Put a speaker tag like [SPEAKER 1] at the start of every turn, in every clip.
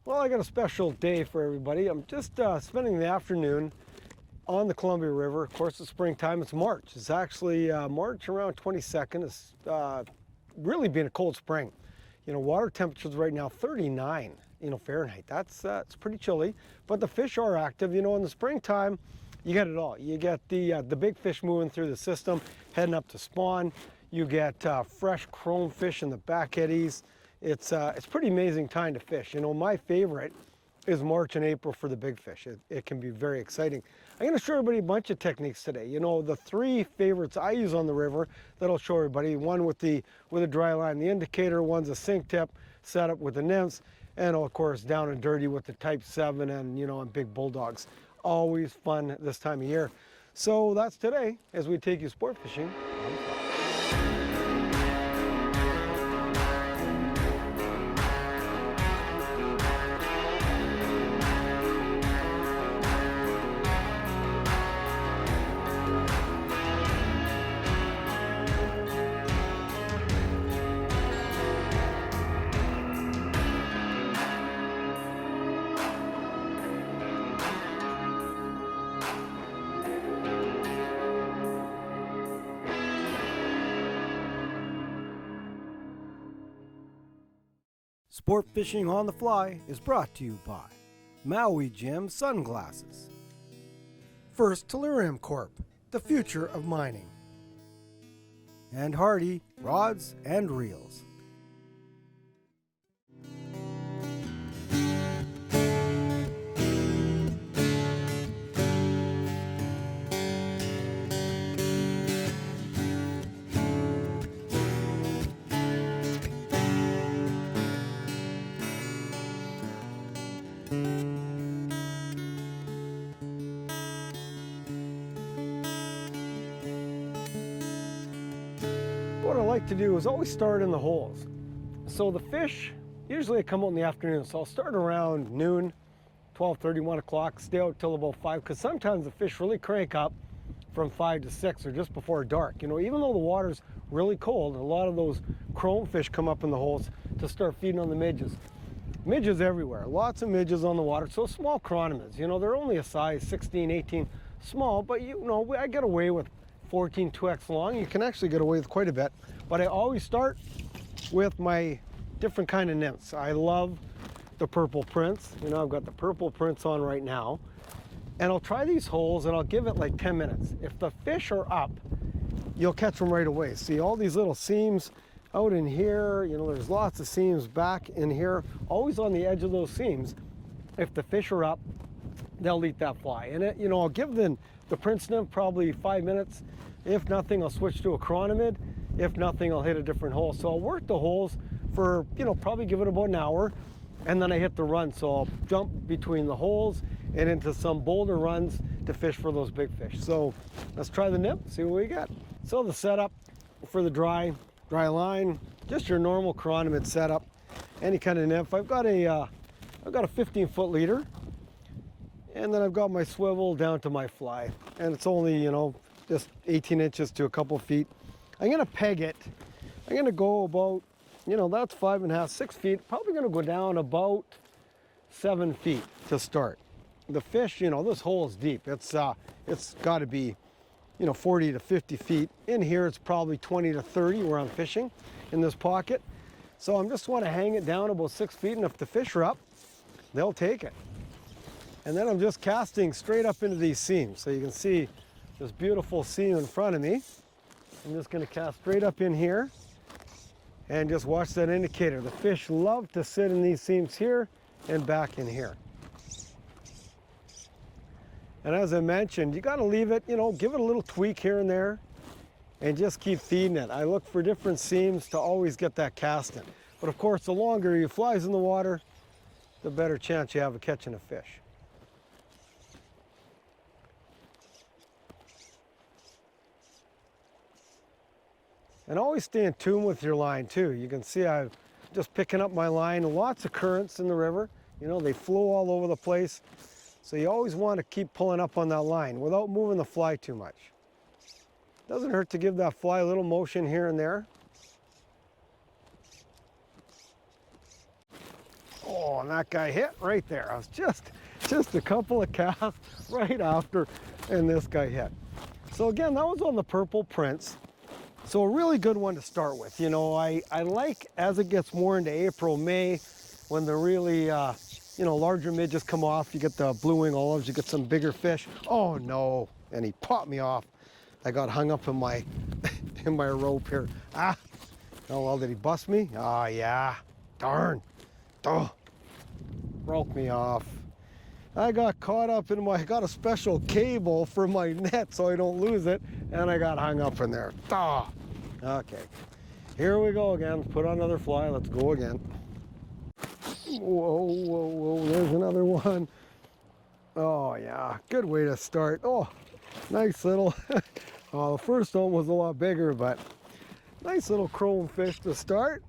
[SPEAKER 1] Well, I got a special day for everybody. I'm just spending the afternoon on the Columbia River. Of course, it's springtime. It's March. It's actually March around 22nd. It's really been a cold spring. You know, water temperatures right now 39, Fahrenheit. That's it's pretty chilly, but the fish are active. You know, in the springtime, you get it all. You get the big fish moving through the system, heading up to spawn. You get fresh chrome fish in the back eddies. It's pretty amazing time to fish. You know, my favorite is March and April for the big fish. It can be very exciting. I'm going to show everybody a bunch of techniques today. You know, the three favorites I use on the river that I'll show everybody. One with a dry line, the indicator. One's a sink tip setup with the nymphs, and of course down and dirty with the Type 7 and and big bulldogs. Always fun this time of year. So that's today as we take you sport fishing on the fly. Sport Fishing on the Fly is brought to you by Maui Jim Sunglasses. First Tellurium Corp., the future of mining. And Hardy Rods and Reels. What I like to do is always start in the holes. So the fish, usually I come out in the afternoon, so I'll start around noon, 12:30, 1 o'clock, stay out till about 5, because sometimes the fish really crank up from 5 to 6 or just before dark. You know, even though the water's really cold, a lot of those chrome fish come up in the holes to start feeding on the midges. Midges everywhere, lots of midges on the water. So small chironomids, they're only a size 16, 18, small, but I get away with 14 2x long. You can actually get away with quite a bit, but I always start with my different kind of nymphs. I love the Purple Prince. I've got the Purple Prince on right now, and I'll try these holes and I'll give it like 10 minutes. If the fish are up, you'll catch them right away. See all these little seams out in here, there's lots of seams back in here, always on the edge of those seams. If the fish are up, they'll eat that fly. And I'll give the Prince Nymph probably 5 minutes. If nothing, I'll switch to a chironomid. If nothing, I'll hit a different hole. So I'll work the holes for, probably give it about an hour, and then I hit the run. So I'll jump between the holes and into some boulder runs to fish for those big fish. So let's try the nymph, see what we got. So the setup for the dry line, just your normal chironomid setup, any kind of nymph. I've got a 15-foot leader, and then I've got my swivel down to my fly, and it's only just 18 inches to a couple feet. I'm gonna peg it. I'm gonna go about, that's 5.5, 6 feet. Probably gonna go down about 7 feet to start. The fish, this hole is deep. It's got to be 40 to 50 feet. In here, it's probably 20 to 30 where I'm fishing in this pocket. So I'm just want to hang it down about 6 feet, and if the fish are up, they'll take it. And then I'm just casting straight up into these seams. So you can see this beautiful seam in front of me. I'm just going to cast straight up in here and just watch that indicator. The fish love to sit in these seams here and back in here. And as I mentioned, you got to leave it, give it a little tweak here and there and just keep feeding it. I look for different seams to always get that casting. But of course, the longer your fly's in the water, the better chance you have of catching a fish. And always stay in tune with your line too. You can see I'm just picking up my line. Lots of currents in the river. They flow all over the place. So you always want to keep pulling up on that line without moving the fly too much. Doesn't hurt to give that fly a little motion here and there. Oh, Oh, and that guy hit right there. I was just a couple of casts right after, and this guy hit. So again, that was on the Purple Prince. So a really good one to start with. You know, I like as it gets more into April, May, when the really, you know, larger midges come off, you get the blue wing olives, you get some bigger fish. Oh no, and he popped me off. I got hung up in my, in my rope here. Ah, oh well, did he bust me? Ah, yeah, darn. Oh, broke me off. I got caught up in my, I got a special cable for my net so I don't lose it, and I got hung up in there. Ah. Okay, here we go again. Put on another fly. Let's go again. Whoa, whoa, whoa, there's another one. Oh yeah, good way to start. Oh, nice little, oh, the first one was a lot bigger, but nice little chrome fish to start.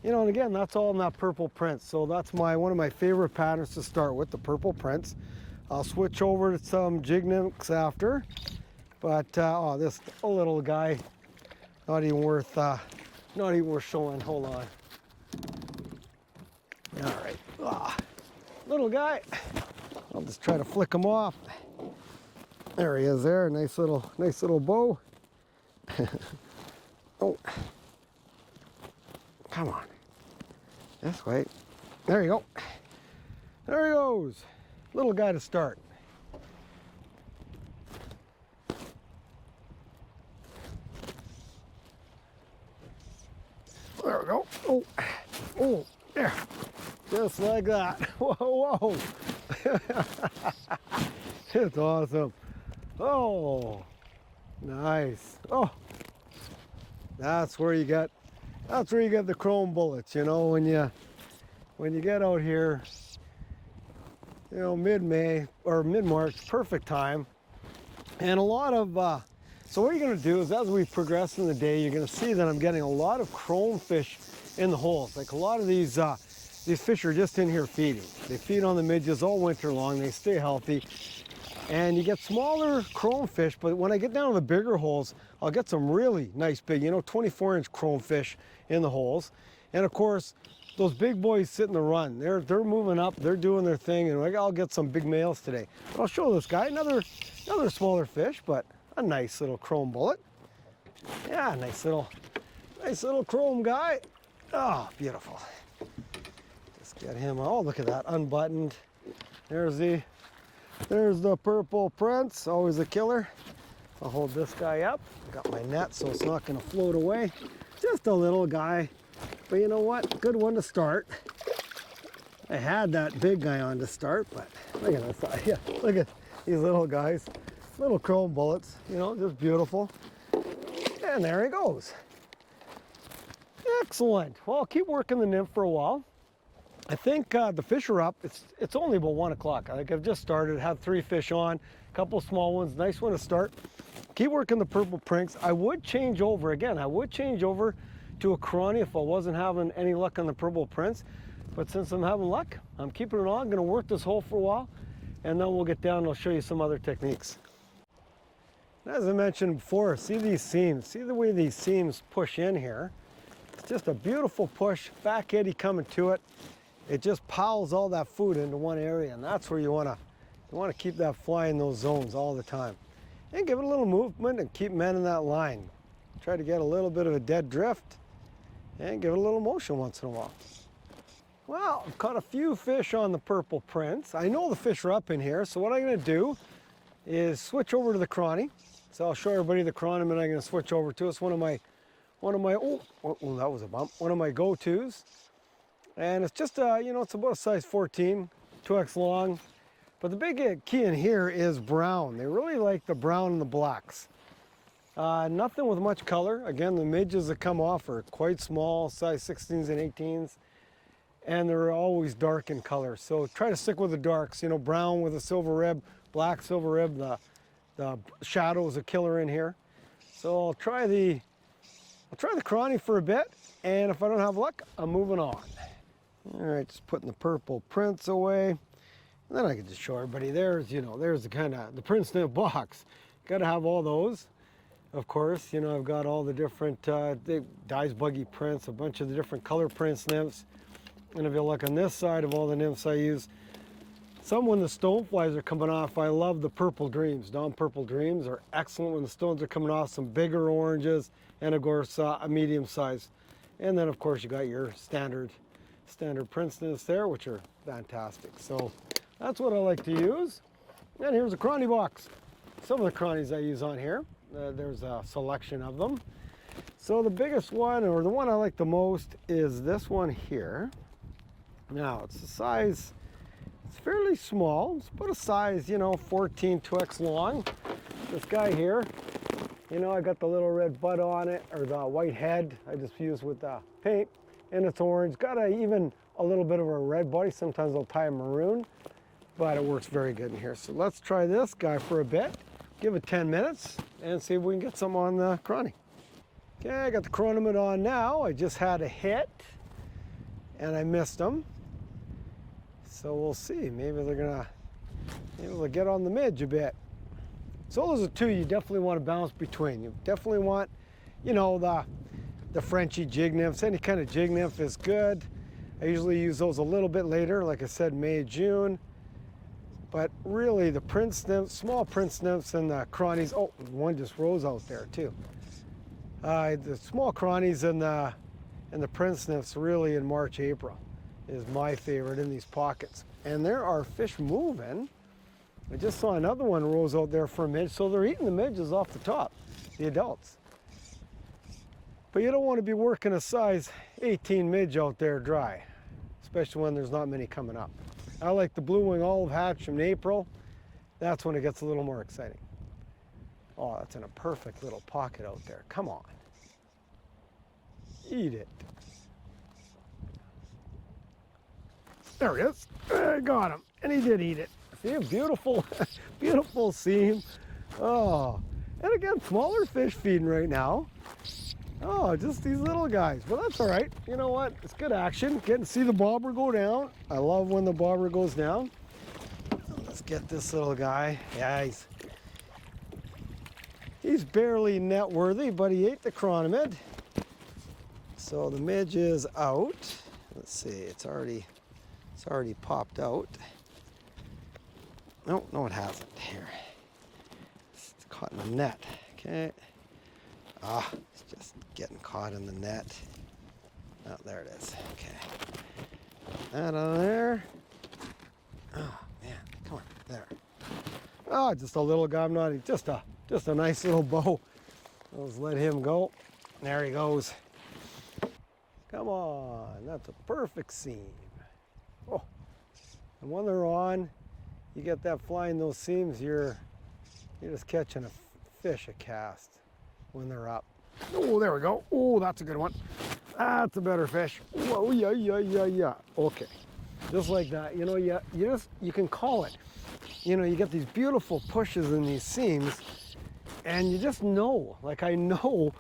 [SPEAKER 1] You know, and again, that's all in that Purple Prince. So that's one of my favorite patterns to start with, the Purple Prince. I'll switch over to some jig nymphs after, but oh, this little guy, not even worth showing. Hold on. All right, little guy. I'll just try to flick him off. There he is. There, nice little bow. Oh, come on. This way. There you go. There he goes. Little guy to start. There we go. Oh, oh, there. Just like that. Whoa, whoa. It's awesome. Oh, nice. Oh, that's where you get the chrome bullets, you know, when you get out here, you know, mid-May or mid-March, perfect time. And a lot of, so what you're gonna do is as we progress in the day, you're gonna see that I'm getting a lot of chrome fish in the holes. Like a lot of these fish are just in here feeding. They feed on the midges all winter long, they stay healthy. And you get smaller chrome fish, but when I get down to the bigger holes, I'll get some really nice big, you know, 24-inch chrome fish in the holes. And of course, those big boys sit in the run. They're moving up, they're doing their thing, and I'll get some big males today. But I'll show this guy, another smaller fish, but a nice little chrome bullet. Yeah, nice little chrome guy. Oh, beautiful. Just get him, oh, look at that, unbuttoned. There's the Purple Prince, always a killer. I'll hold this guy up. Got my net so it's not gonna float away. Just a little guy, but you know what? Good one to start. I had that big guy on to start, but look at this. Yeah, look at these little guys. Little chrome bullets, you know, just beautiful. And there he goes. Excellent. Well, I'll keep working the nymph for a while. I think the fish are up. It's only about 1 o'clock. I think I've just started, have 3 fish on, a couple small ones, nice one to start. Keep working the Purple Prince. I would change over, again, I would change over to a Corani if I wasn't having any luck on the Purple Prince. But since I'm having luck, I'm keeping it on. I'm gonna work this hole for a while, and then we'll get down and I'll show you some other techniques. As I mentioned before, see these seams, see the way these seams push in here. It's just a beautiful push, back eddy coming to it. It just piles all that food into one area, and that's where you want to keep that fly in those zones all the time. And give it a little movement and keep mending that line. Try to get a little bit of a dead drift and give it a little motion once in a while. Well, I've caught a few fish on the Purple Prince. I know the fish are up in here, so what I'm going to do is switch over to the Corani. So I'll show everybody the Corani I'm going to switch over to. It's one of my oh, that was a bump. One of my go-tos. And it's just, you know, it's about a size 14, 2X long. But the big key in here is brown. They really like the brown and the blacks. Nothing with much color. Again, the midges that come off are quite small, size 16s and 18s. And they're always dark in color. So try to stick with the darks, you know, brown with a silver rib, black silver rib. The shadow is a killer in here. So I'll try the Corani for a bit. And if I don't have luck, I'm moving on. All right, just putting the Purple Prince away. And then I can just show everybody, there's the Prince Nymph box. Got to have all those, of course. You know, I've got all the different Dyes Buggy prints, a bunch of the different color Prince Nymphs. And if you look on this side of all the nymphs I use, some when the stoneflies are coming off, I love the purple dreams. Purple dreams are excellent when the stones are coming off, some bigger oranges, and of course a medium size. And then of course you got your standard Prince nymphs there, which are fantastic. So that's what I like to use. And here's a chrony box. Some of the cronies I use on here. There's a selection of them. So the biggest one, or the one I like the most, is this one here. Now it's the size, it's fairly small. It's about a size, 14 2x long. This guy here, I got the little red bud on it, or the white head I just use with the paint, and it's orange. Got even a little bit of a red body. Sometimes I'll tie a maroon, but it works very good in here. So let's try this guy for a bit. Give it 10 minutes and see if we can get some on the chrony. Okay, I got the chronomid on now. I just had a hit and I missed them. So we'll see. Maybe they'll get on the midge a bit. So those are two you definitely want to bounce between. You definitely want, the Freschi jig nymphs. Any kind of jig nymph is good. I usually use those a little bit later, like I said, May, June. But really, the Prince nymphs, small Prince nymphs, and the cronies. Oh, one just rose out there too. The small cronies and the Prince nymphs really in March, April is my favorite in these pockets. And there are fish moving. I just saw another one rose out there for a midge, so they're eating the midges off the top, the adults. But you don't want to be working a size 18 midge out there dry, especially when there's not many coming up. I like the blue wing olive hatch in April. That's when it gets a little more exciting. Oh, that's in a perfect little pocket out there. Come on. Eat it. There he is. I got him. And he did eat it. See a beautiful, beautiful seam. Oh, and again, smaller fish feeding right now. Oh, just these little guys. But that's all right. You know what? It's good action. Getting to see the bobber go down. I love when the bobber goes down. Let's get this little guy. Yeah, he's barely net worthy, but he ate the chronomid. So the midge is out. Let's see. It's already popped out. No, it hasn't. Here. It's caught in the net. Okay. Ah, it's just getting caught in the net. Oh, there it is. Okay. That on there. Oh, man. Come on. There. Oh, just a little guy. Just a nice little bow. Let's let him go. There he goes. Come on. That's a perfect seam. Oh. And when they're on, you get that flying those seams, you're just catching a fish a cast when they're up. Oh, there we go. Oh, that's a good one. That's a better fish. Whoa, yeah. Okay. Just like that. You can call it. You get these beautiful pushes in these seams, and you just know, like I know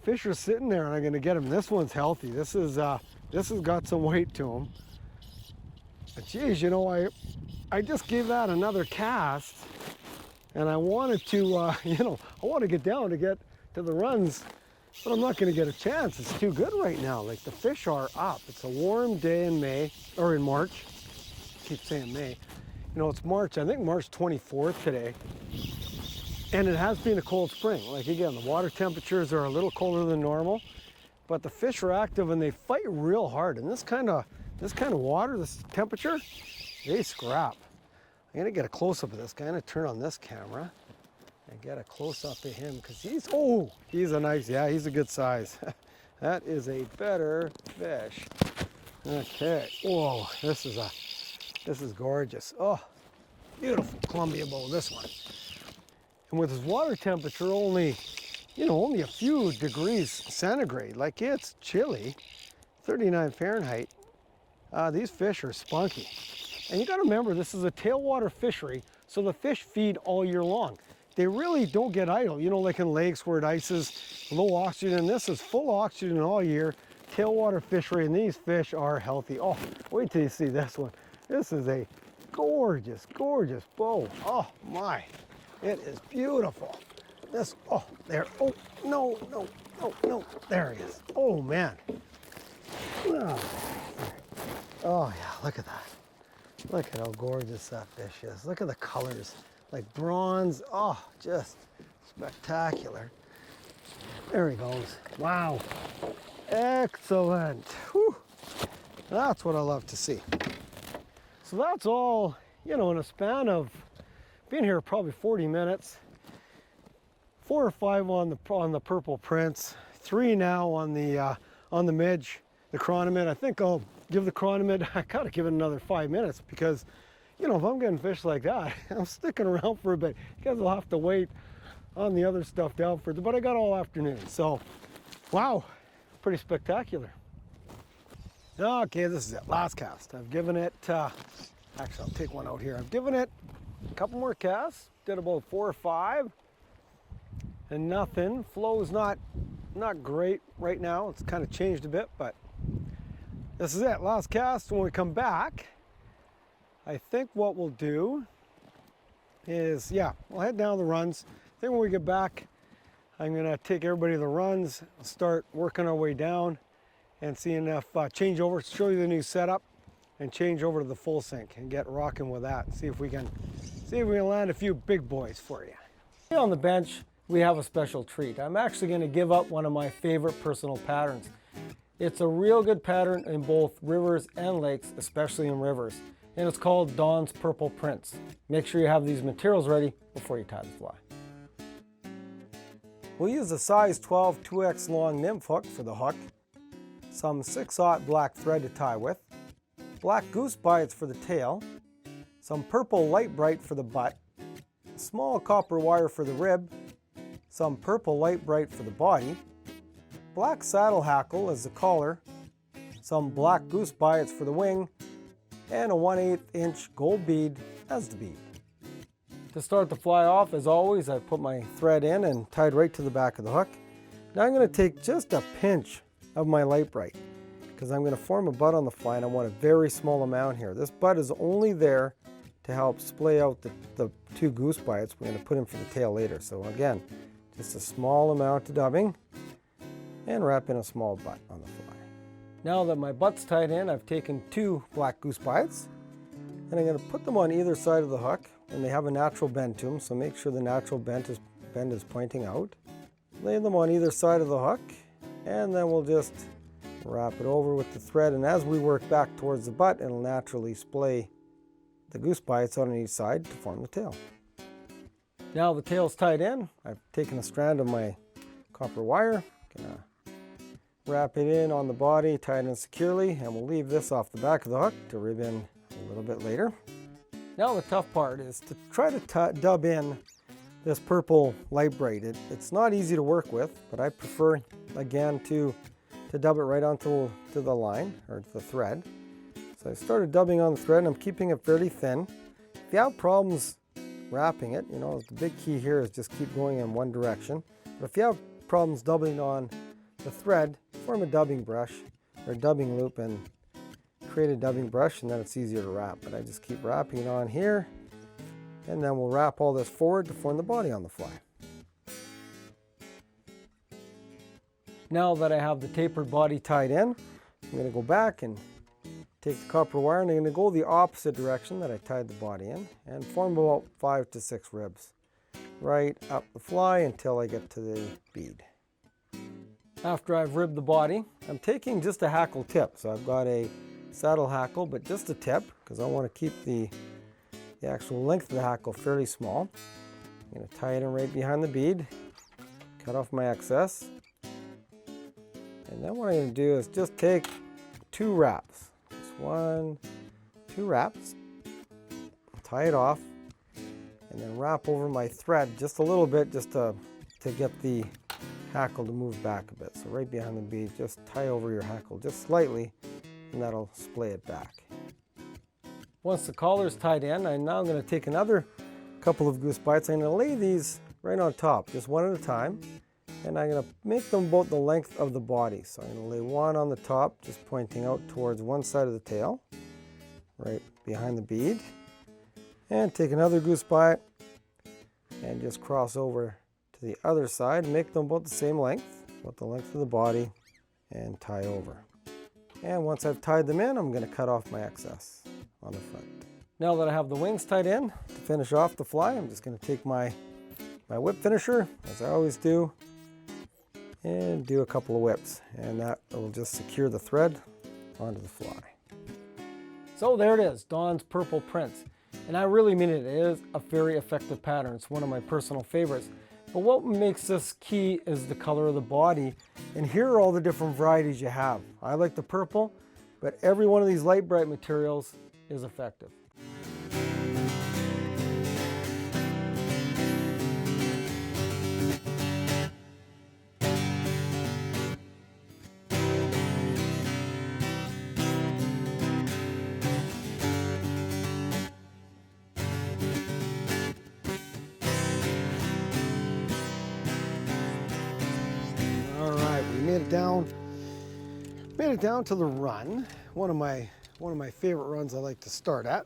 [SPEAKER 1] fish are sitting there and I'm gonna get them. This one's healthy. This has got some weight to him. But geez, I just gave that another cast, and I wanted to, I want to get down to get to the runs, but I'm not going to get a chance. It's too good right now. Like the fish are up. It's a warm day in May, or in March. I keep saying May. It's March. I think March 24th today, and it has been a cold spring. Like again, the water temperatures are a little colder than normal, but the fish are active and they fight real hard. And this kind of water, this temperature, they scrap. I'm gonna get a close-up of this guy. I'm gonna turn on this camera and get a close-up of him because he's a good size. That is a better fish. Okay, whoa, this is gorgeous. Oh, beautiful Columbia bow, this one. And with his water temperature only a few degrees centigrade, like it's chilly, 39 Fahrenheit, these fish are spunky. And you got to remember, this is a tailwater fishery, so the fish feed all year long. They really don't get idle, like in lakes where it ices, low oxygen. This is full oxygen all year, tailwater fishery, and these fish are healthy. Oh, wait till you see this one. This is a gorgeous, gorgeous bow. Oh my, it is beautiful. There, no, there he is. Oh man. Oh. Oh yeah, look at that. Look at how gorgeous that fish is. Look at the colors, like bronze. Oh, just spectacular. There he goes. Wow. Excellent. Whew. That's what I love to see. So that's all, you know, in a span of being here probably 40 minutes. 4 or 5 on the Purple Prince, 3 now on the midge, the chronomid. I think I'll give the chronomid, I gotta give it another 5 minutes because, you know, if I'm getting fish like that, I'm sticking around for a bit. You guys will have to wait on the other stuff down for, but I got all afternoon. So, wow, pretty spectacular. Okay, this is it, last cast. I've given it, actually I'll take one out here. I've given it a couple more casts, did about 4 or 5. And nothing. Flow's not great right now. It's kind of changed a bit, but this is it. Last cast. When we come back, I think what we'll do is, yeah, we'll head down the runs. I think when we get back, I'm gonna take everybody to the runs, start working our way down, and seeing if change over, show you the new setup, and change over to the full sink and get rocking with that. And see if we can land a few big boys for you. Here on the bench, we have a special treat. I'm actually going to give up one of my favorite personal patterns. It's a real good pattern in both rivers and lakes, especially in rivers, and it's called Don's Purple Prince. Make sure you have these materials ready before you tie the fly. We'll use a size 12 2x long nymph hook for the hook, some 6/0 black thread to tie with, black goose bites for the tail, some purple light bright for the butt, small copper wire for the rib, some purple light bright for the body, black saddle hackle as the collar, some black goose bites for the wing, and a 1/8 inch gold bead as the bead. To start the fly off, as always, I put my thread in and tied right to the back of the hook. Now I'm going to take just a pinch of my light bright because I'm going to form a bud on the fly and I want a very small amount here. This bud is only there to help splay out the 2 goose bites we're going to put in for the tail later. So again, just a small amount of dubbing and wrap in a small butt on the fly. Now that my butt's tied in, I've taken 2 black goose bites and I'm going to put them on either side of the hook, and they have a natural bend to them, so make sure the natural bend is pointing out. Lay them on either side of the hook and then we'll just wrap it over with the thread, and as we work back towards the butt, it'll naturally splay the goose bites on each side to form the tail. Now the tail's tied in, I've taken a strand of my copper wire, gonna wrap it in on the body, tie it in securely, and we'll leave this off the back of the hook to rib in a little bit later. Now the tough part is to try to dub in this purple light bright. It's not easy to work with, but I prefer, again, to dub it right onto the line, or the thread. So I started dubbing on the thread, and I'm keeping it fairly thin. If you have problems wrapping it, you know, the big key here is just keep going in one direction. But if you have problems dubbing on the thread, form a dubbing brush or dubbing loop and create a dubbing brush, and then it's easier to wrap. But I just keep wrapping it on here, and then we'll wrap all this forward to form the body on the fly. Now that I have the tapered body tied in, I'm going to go back and take the copper wire, and I'm going to go the opposite direction that I tied the body in and form about 5 to 6 ribs right up the fly until I get to the bead. After I've ribbed the body, I'm taking just a hackle tip. So I've got a saddle hackle, but just a tip because I want to keep the actual length of the hackle fairly small. I'm going to tie it in right behind the bead, cut off my excess, and then what I'm going to do is just take 2 wraps. Just 2 wraps, tie it off, and then wrap over my thread just a little bit just to get the hackle to move back a bit. So right behind the bead, just tie over your hackle just slightly, and that'll splay it back. Once the collar is tied in, I'm now going to take another couple of goose bites. I'm going to lay these right on top, just one at a time, and I'm going to make them about the length of the body. So I'm going to lay one on the top, just pointing out towards one side of the tail, right behind the bead, and take another goose bite and just cross over to the other side, make them about the same length, about the length of the body, and tie over. And once I've tied them in, I'm going to cut off my excess on the front. Now that I have the wings tied in, to finish off the fly, I'm just going to take my whip finisher, as I always do, and do a couple of whips. And that will just secure the thread onto the fly. So there it is, Dawn's Purple Prince. And I really mean it, it is a very effective pattern. It's one of my personal favorites. But what makes this key is the color of the body. And here are all the different varieties you have. I like the purple, but every one of these light bright materials is effective. Made it down to the run. One of my favorite runs I like to start at.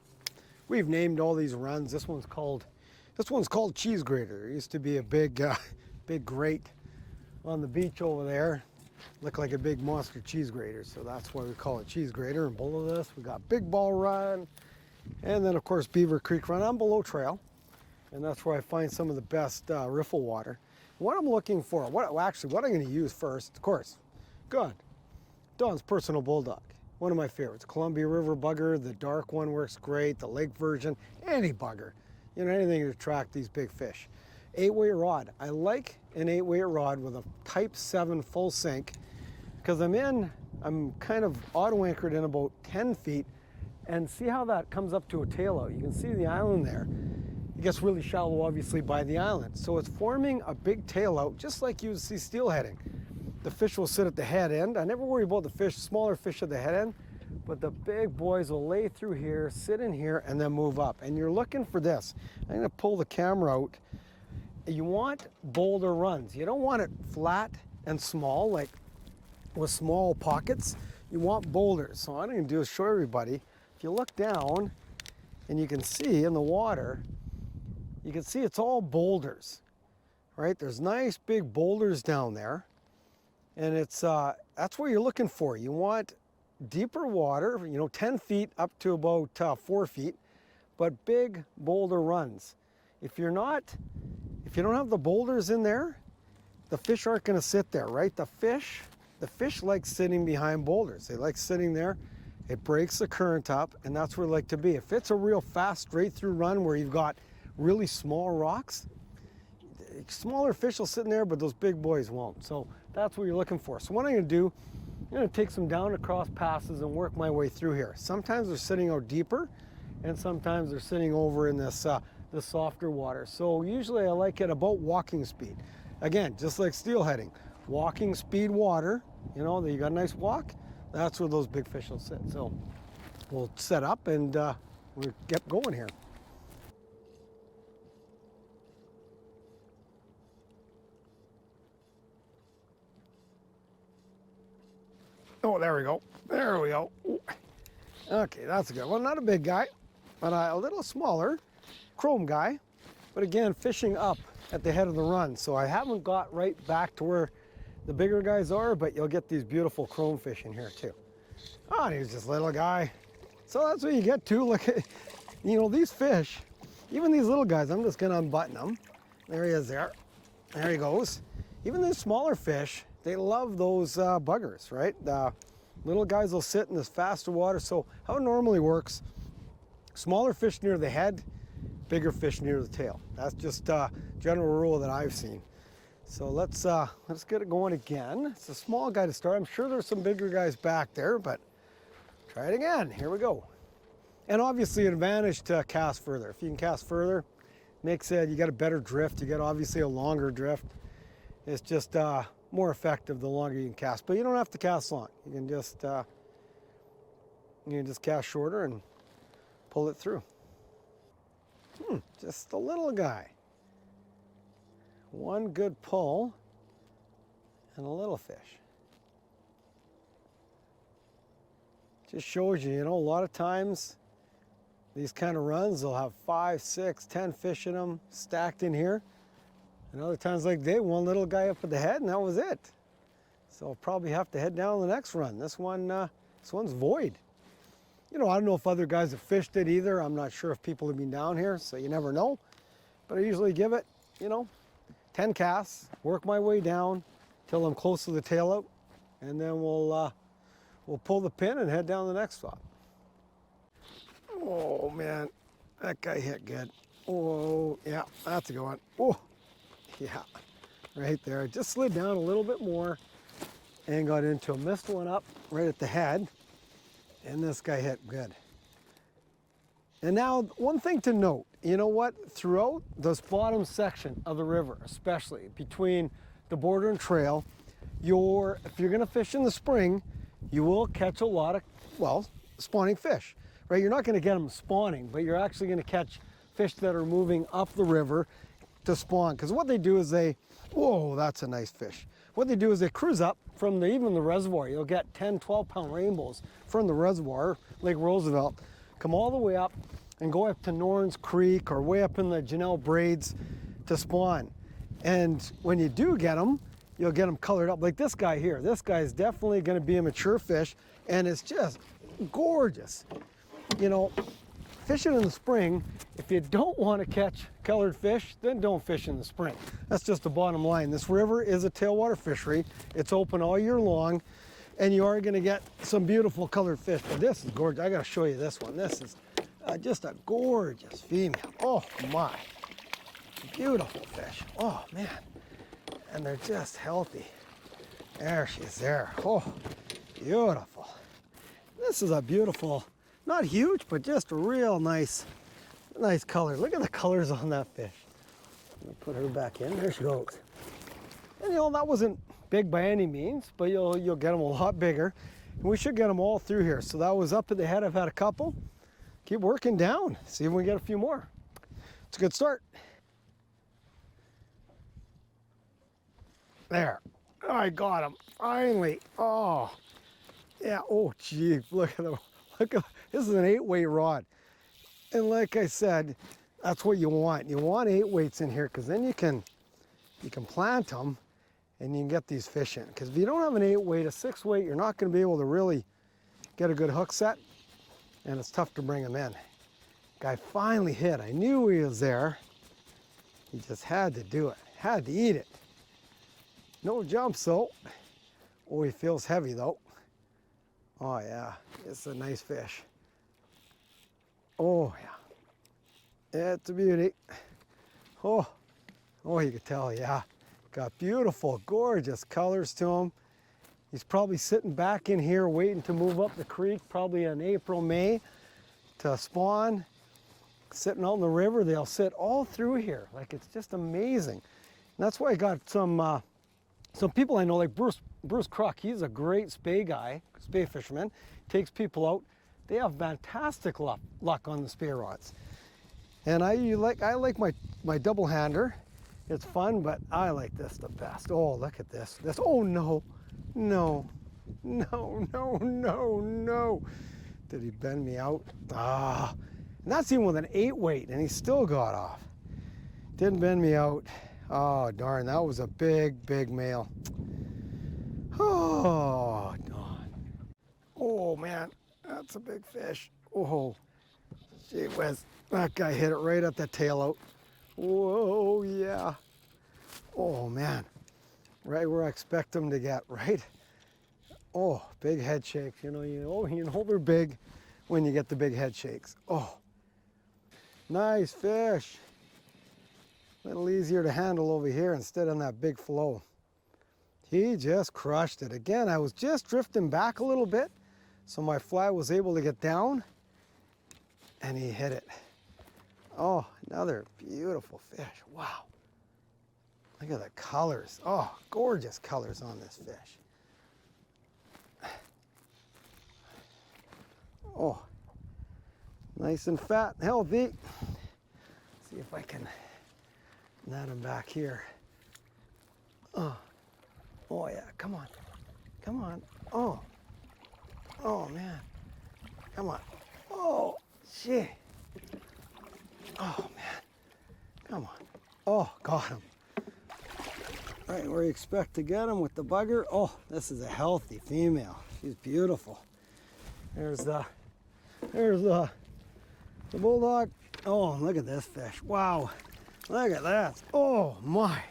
[SPEAKER 1] We've named all these runs. This one's called Cheese Grater. There used to be a big grate on the beach over there. Looked like a big monster cheese grater, so that's why we call it Cheese Grater. And below this we got Big Ball Run, and then of course Beaver Creek Run. I'm below trail, and that's where I find some of the best riffle water. What I'm looking for, what I'm going to use first, of course, good. Dawn's Personal Bulldog, one of my favorites. Columbia River bugger, the dark one works great, the lake version, any bugger. You know, anything to attract these big fish. 8-weight rod. I like an 8-weight rod with a Type 7 full sink because I'm kind of auto anchored in about 10 feet, and see how that comes up to a tail out. You can see the island there. It gets really shallow obviously by the island. So it's forming a big tail out just like you would see steelheading. The fish will sit at the head end. I never worry about the smaller fish at the head end, but the big boys will lay through here, sit in here, and then move up. And you're looking for this. I'm gonna pull the camera out. You want boulder runs. You don't want it flat and small, like with small pockets. You want boulders. So what I'm gonna do is show everybody. If you look down, and you can see in the water, you can see it's all boulders, right? There's nice big boulders down there. And it's that's what you're looking for. You want deeper water, 10 feet up to about 4 feet, but big boulder runs. If you don't have the boulders in there, the fish aren't going to sit there, right? The fish like sitting behind boulders. They like sitting there. It breaks the current up, and that's where they like to be. If it's a real fast, straight through run where you've got really small rocks, smaller fish will sit in there, but those big boys won't. So that's what you're looking for. So what I'm going to do, I'm going to take some down across passes and work my way through here. Sometimes they're sitting out deeper, and sometimes they're sitting over in this softer water. So usually I like it about walking speed. Again, just like steelheading, walking speed water. You got a nice walk. That's where those big fish will sit. So we'll set up and we'll get going here. Oh, there we go. There we go. Ooh. Okay, that's a good one. Not a big guy, but a little smaller chrome guy. But again, fishing up at the head of the run. So I haven't got right back to where the bigger guys are, but you'll get these beautiful chrome fish in here too. Oh, he's just a little guy. So that's what you get too. Look at, these fish, even these little guys, I'm just gonna unbutton them. There he is there. There he goes. Even these smaller fish, they love those buggers, right? Little guys will sit in this faster water. So how it normally works, smaller fish near the head, bigger fish near the tail. That's just a general rule that I've seen. So let's get it going again. It's a small guy to start. I'm sure there's some bigger guys back there, but try it again. Here we go. And obviously an advantage to cast further. If you can cast further, makes it, you got a better drift. You got obviously a longer drift. It's just more effective the longer you can cast, but you don't have to cast long. You can just cast shorter and pull it through. Just a little guy. One good pull and a little fish. Just shows you, a lot of times these kind of runs, they'll have 5, 6, 10 fish in them stacked in here. And other times like they, one little guy up at the head and that was it. So I'll probably have to head down the next run. This one This one's void. You know, I don't know if other guys have fished it either. I'm not sure if people have been down here, so you never know. But I usually give it, you know, 10 casts, work my way down till I'm close to the tail out, and then we'll pull the pin and head down the next spot. Oh man, that guy hit good. Oh yeah, that's a good one. Oh yeah, right there. Just slid down a little bit more and got into a missed one up right at the head, and this guy hit good. And now one thing to note, you know what, throughout this bottom section of the river, especially between the border and trail, if you're gonna fish in the spring, you will catch a lot of, well, spawning fish, right? You're not gonna get them spawning, but you're actually gonna catch fish that are moving up the river to spawn. Because what they do is whoa, that's a nice fish. What they do is they cruise up from even the reservoir. You'll get 10, 12-pound rainbows from the reservoir, Lake Roosevelt, come all the way up and go up to Norns Creek or way up in the Janelle Braids to spawn. And when you do get them, you'll get them colored up like this guy here. This guy is definitely going to be a mature fish, and it's just gorgeous. You know, fishing in the spring, if you don't want to catch colored fish, then don't fish in the spring. That's just the bottom line. This river is a tailwater fishery. It's open all year long, and you are going to get some beautiful colored fish. But this is gorgeous. I got to show you this one. This is just a gorgeous female. Oh my, beautiful fish. Oh man, and they're just healthy. There she is there. Oh, beautiful. This is a beautiful, not huge, but just a real nice color. Look at the colors on that fish. Let me put her back in. There she goes. And you know, that wasn't big by any means, but you'll get them a lot bigger. And we should get them all through here. So that was up at the head. I've had a couple. Keep working down. See if we can get a few more. It's a good start. There. I got him. Finally. Oh. Yeah. Oh, gee. Look at them. Look at, this is an 8-weight rod. And like I said, that's what you want. You want 8 weights in here, because then you can plant them and you can get these fish in. Because if you don't have an 8-weight, a 6-weight, you're not going to be able to really get a good hook set, and it's tough to bring them in. Guy finally hit. I knew he was there. He just had to do it. Had to eat it. No jumps though. Oh, he feels heavy though. Oh yeah, it's a nice fish. Oh yeah, it's a beauty. Oh, you can tell, yeah. Got beautiful, gorgeous colors to him. He's probably sitting back in here waiting to move up the creek, probably in April, May, to spawn. Sitting out in the river, they'll sit all through here. Like, it's just amazing. And that's why I got some people I know, like Bruce Kruk. He's a great spay guy, spay fisherman. Takes people out. They have fantastic luck on the spay rods. And I like my double hander. It's fun, but I like this the best. Oh, look at this. Oh no. No. Did he bend me out? Ah. And that's even with an 8-weight, and he still got off. Didn't bend me out. Oh, darn, that was a big male. Oh, darn. Oh, man, that's a big fish. Oh, gee whiz. That guy hit it right at the tail out. Whoa, yeah. Oh, man. Right where I expect them to get, right? Oh, big head shakes. You know they're big when you get the big head shakes. Oh, nice fish. A little easier to handle over here instead of that big flow. He just crushed it. Again, I was just drifting back a little bit, so my fly was able to get down, and he hit it. Oh, another beautiful fish. Wow. Look at the colors. Oh, gorgeous colors on this fish. Oh, nice and fat and healthy. See if I can net him back here. Oh yeah, come on. Oh man, come on. Oh, gee. Oh man, come on. Oh, got him. Right where you expect to get him with the bugger. Oh, this is a healthy female. She's beautiful. There's the bulldog. Oh, look at this fish. Wow. Look at that. Oh my.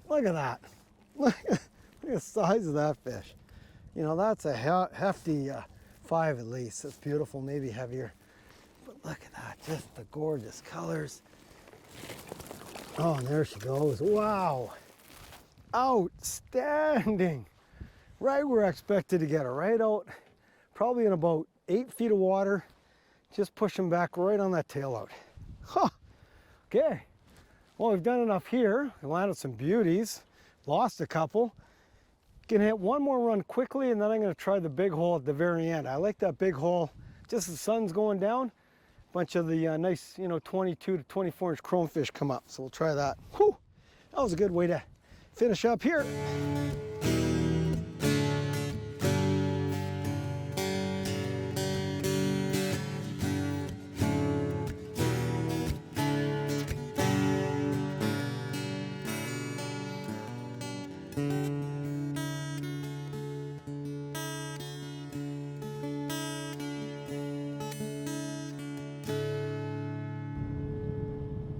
[SPEAKER 1] Look at that. Look at the size of that fish. You know, that's a hefty 5 at least. It's beautiful, maybe heavier. But look at that, just the gorgeous colors. Oh, and there she goes. Wow. Outstanding. Right where I expected to get her, right out, probably in about 8 feet of water. Just pushing back right on that tail out. Huh. Okay. Well, we've done enough here. We landed some beauties, lost a couple. Gonna hit one more run quickly, and then I'm gonna try the big hole at the very end. I like that big hole just as the sun's going down. A bunch of the nice, 22 to 24 inch chromefish come up. So we'll try that. Whew. That was a good way to finish up here.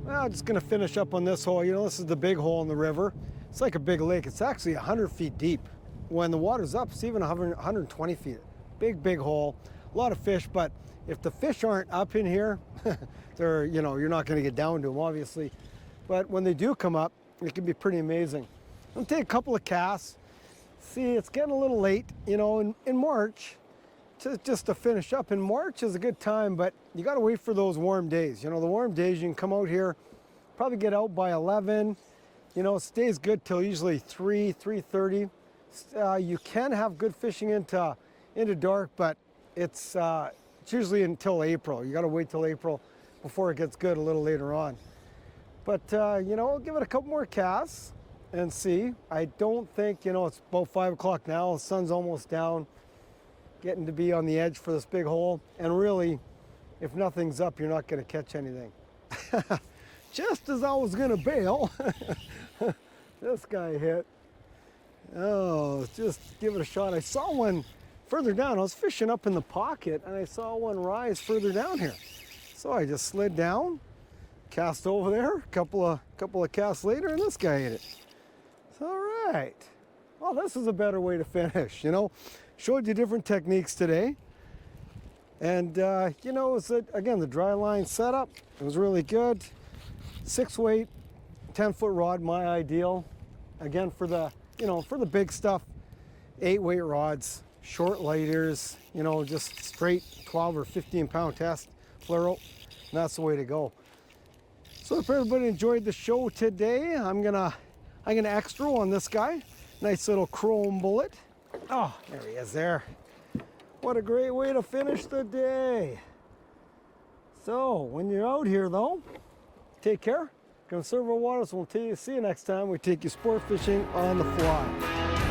[SPEAKER 1] I'm just gonna finish up on this hole. This is the big hole in the river. It's like a big lake. It's actually 100 feet deep. When the water's up, it's even 120 feet. Big hole, a lot of fish, but if the fish aren't up in here, you're not gonna get down to them, obviously. But when they do come up, it can be pretty amazing. I'm gonna take a couple of casts. See, it's getting a little late, in March. Just to finish up, in March is a good time, but you got to wait for those warm days. The warm days, you can come out here, probably get out by 11. It stays good till usually 3:30. You can have good fishing into dark, but it's usually until April. You got to wait till April before it gets good a little later on. But I'll give it a couple more casts and see. I don't think, it's about 5 o'clock now. The sun's almost down. Getting to be on the edge for this big hole, and really, if nothing's up, you're not going to catch anything. Just as I was going to bail, this guy hit. Oh, just give it a shot. I saw one further down. I was fishing up in the pocket, and I saw one rise further down here. So I just slid down, cast over there. Couple of casts later, and this guy hit it. It's all right. Well, this is a better way to finish. Showed you different techniques today. And, it was, again, the dry line setup. It was really good. 6-weight, 10-foot rod, my ideal. Again, for the big stuff, 8-weight rods, short lighters, just straight 12 or 15-pound test, fluoro. And that's the way to go. So if everybody enjoyed the show today, I'm gonna extra on this guy. Nice little chrome bullet. Oh, there he is there. What a great way to finish the day. So, when you're out here though, take care, conserve our waters. We'll see you next time we take you sport fishing on the fly.